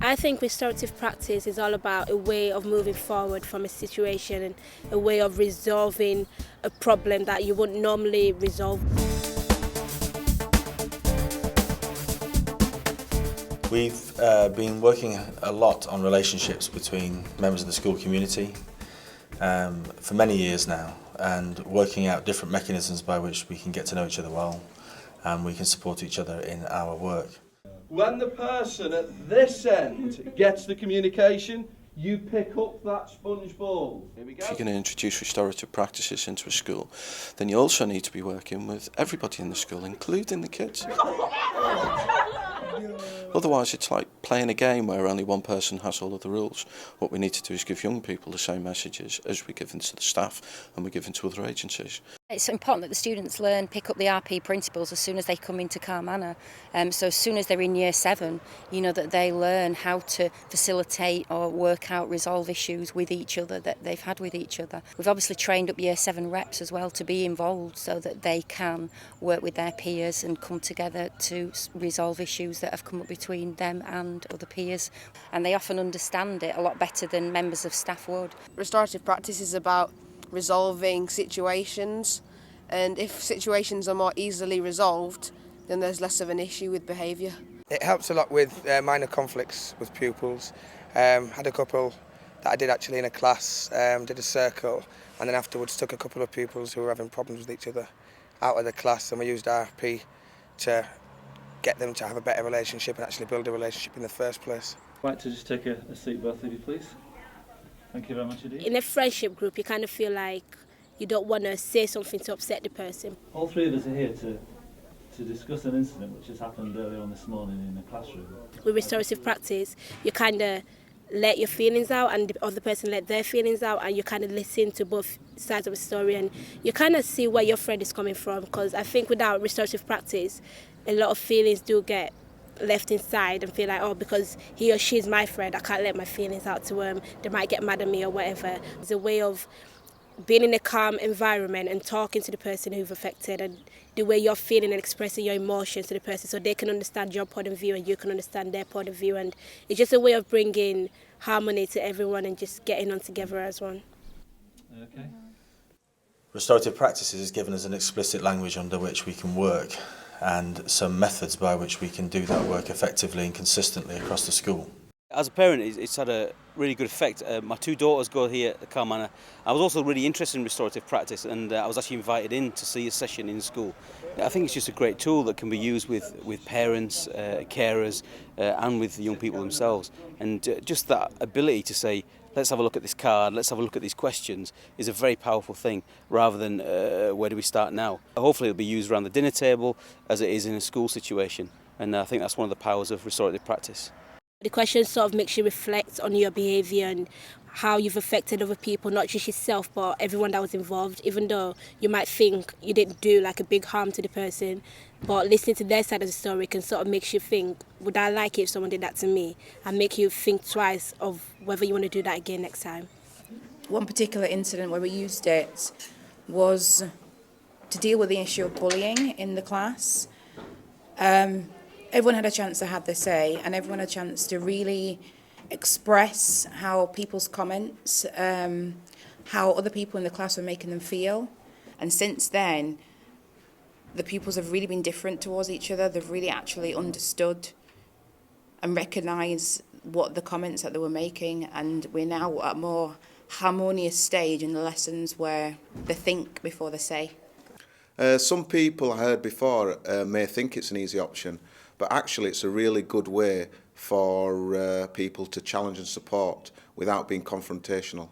I think restorative practice is all about a way of moving forward from a situation and a way of resolving a problem that you wouldn't normally resolve. We've been working a lot on relationships between members of the school community for many years now, and working out different mechanisms by which we can get to know each other well and we can support each other in our work. When the person at this end gets the communication, you pick up that sponge ball. Here we go. If you're going to introduce restorative practices into a school, then you also need to be working with everybody in the school, including the kids. Otherwise, it's like playing a game where only one person has all of the rules. What we need to do is give young people the same messages as we give them to the staff and we give them to other agencies. It's important that the students pick up the RP principles as soon as they come into Carr Manor. So as soon as they're in Year 7, that they learn how to facilitate or work out, resolve issues with each other that they've had with each other. We've obviously trained up Year 7 reps as well to be involved so that they can work with their peers and come together to resolve issues that have come up between them and other peers. And they often understand it a lot better than members of staff would. Restorative practice is about resolving situations, and if situations are more easily resolved, then there's less of an issue with behaviour. It helps a lot with minor conflicts with pupils. Had a couple that I did actually in a class, did a circle, and then afterwards took a couple of pupils who were having problems with each other out of the class, and we used RP to get them to have a better relationship and actually build a relationship in the first place. I'd like to just take a seat, both of you, please. Thank you very much indeed. In a friendship group, you kind of feel like you don't want to say something to upset the person. All three of us are here to discuss an incident which has happened earlier on this morning in the classroom. With restorative practice, you kind of let your feelings out and the other person let their feelings out, and you kind of listen to both sides of the story and you kind of see where your friend is coming from, because I think without restorative practice, a lot of feelings do get left inside and feel like, oh, because he or she is my friend, I can't let my feelings out to them, they might get mad at me or whatever. It's a way of being in a calm environment and talking to the person who's affected, and the way you're feeling and expressing your emotions to the person so they can understand your point of view and you can understand their point of view. And it's just a way of bringing harmony to everyone and just getting on together as one. Okay. Restorative practices has given us an explicit language under which we can work and some methods by which we can do that work effectively and consistently across the school. As a parent, it's had a really good effect. My two daughters go here at Carr Manor. I was also really interested in restorative practice, and I was actually invited in to see a session in school. I think it's just a great tool that can be used with parents, carers, and with the young people themselves. And just that ability to say, let's have a look at this card, let's have a look at these questions, is a very powerful thing, rather than where do we start now. Hopefully it'll be used around the dinner table as it is in a school situation, and I think that's one of the powers of restorative practice. The question sort of makes you reflect on your behaviour and how you've affected other people, not just yourself but everyone that was involved, even though you might think you didn't do like a big harm to the person, but listening to their side of the story can sort of make you think, would I like it if someone did that to me, and make you think twice of whether you want to do that again next time. One particular incident where we used it was to deal with the issue of bullying in the class. Everyone had a chance to have their say, and everyone had a chance to really express how people's comments, how other people in the class were making them feel. And since then, the pupils have really been different towards each other. They've really actually understood and recognised what the comments that they were making, and we're now at a more harmonious stage in the lessons where they think before they say. Some people I heard before may think it's an easy option, but actually it's a really good way for people to challenge and support without being confrontational.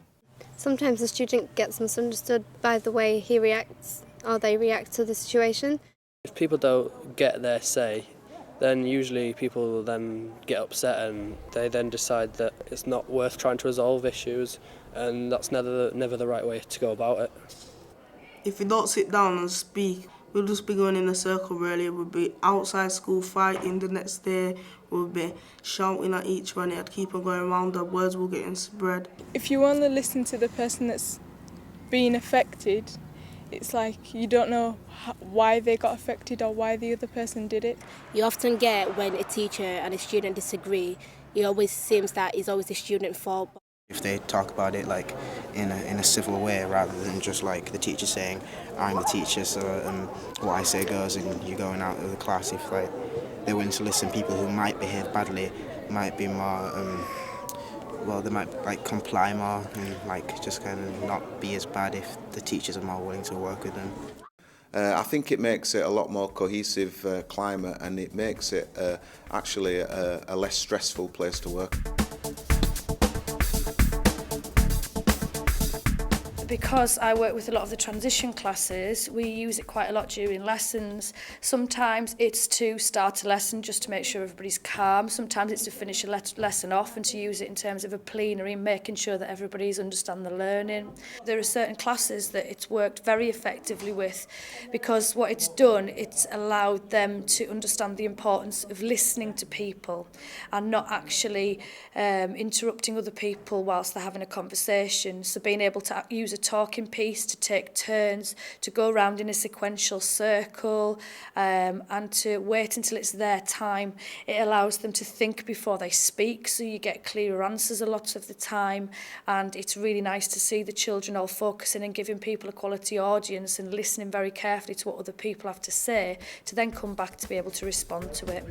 Sometimes the student gets misunderstood by the way he reacts or they react to the situation. If people don't get their say, then usually people will then get upset and they then decide that it's not worth trying to resolve issues, and that's never the right way to go about it. If we don't sit down and speak, we'll just be going in a circle really. We'll be outside school fighting the next day, we'll be shouting at each one, it'll keep on going around, the words will get spread. If you only listen to the person that's being affected, it's like you don't know why they got affected or why the other person did it. You often get when a teacher and a student disagree, it always seems that it's always the student's fault. If they talk about it like in a civil way rather than just like the teacher saying, I'm the teacher, so what I say goes and you're going out of the class. If like they're willing to listen, people who might behave badly might be more, they might like comply more and like just kind of not be as bad if the teachers are more willing to work with them. I think it makes it a lot more cohesive climate, and it makes it actually a less stressful place to work. Because I work with a lot of the transition classes, we use it quite a lot during lessons. Sometimes it's to start a lesson just to make sure everybody's calm. Sometimes it's to finish a lesson off and to use it in terms of a plenary, making sure that everybody's understand the learning. There are certain classes that it's worked very effectively with, because what it's done, it's allowed them to understand the importance of listening to people and not actually interrupting other people whilst they're having a conversation. So being able to use a talking piece, to take turns, to go around in a sequential circle, and to wait until it's their time. It allows them to think before they speak, so you get clearer answers a lot of the time, and it's really nice to see the children all focusing and giving people a quality audience and listening very carefully to what other people have to say, to then come back to be able to respond to it.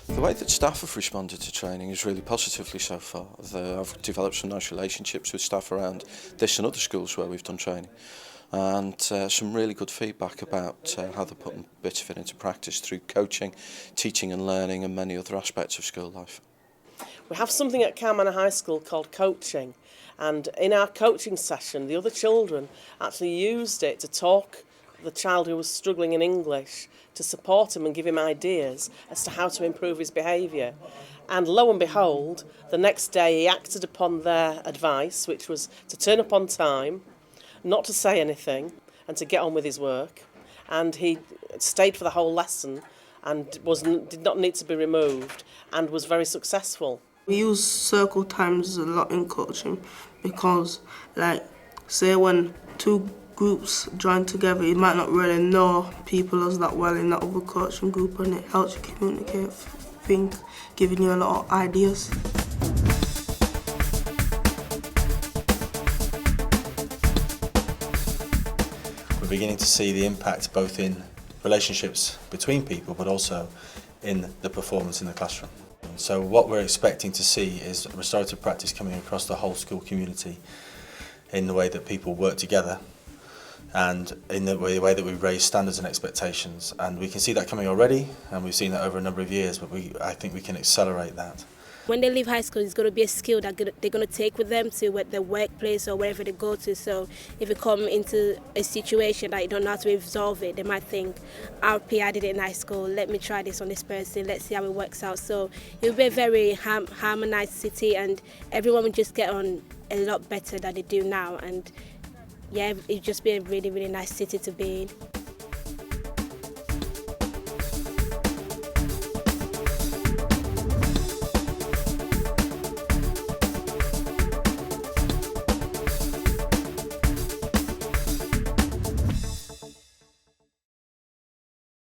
The way that staff have responded to training is really positively so far. I've developed some nice relationships with staff around this and other schools where we've done training, and some really good feedback about how they're putting bits of it into practice through coaching, teaching and learning and many other aspects of school life. We have something at Carr Manor High School called coaching, and in our coaching session the other children actually used it to talk the child who was struggling in English, to support him and give him ideas as to how to improve his behaviour. And lo and behold, the next day he acted upon their advice, which was to turn up on time, not to say anything, and to get on with his work. And he stayed for the whole lesson and did not need to be removed, and was very successful. We use circle times a lot in coaching because, like, say when two groups join together, you might not really know people as that well in that other coaching group, and it helps you communicate, think, giving you a lot of ideas. We're beginning to see the impact both in relationships between people but also in the performance in the classroom. So what we're expecting to see is restorative practice coming across the whole school community in the way that people work together and in the way that we raise standards and expectations. And we can see that coming already, and we've seen that over a number of years, but I think we can accelerate that. When they leave high school, it's going to be a skill that they're going to take with them to their workplace or wherever they go to. So if you come into a situation that you don't know how to resolve it, they might think, RP, I did it in high school, let me try this on this person, let's see how it works out. So it will be a very harmonised city, and everyone will just get on a lot better than they do now. And yeah, it'd just be a really, really nice city to be in.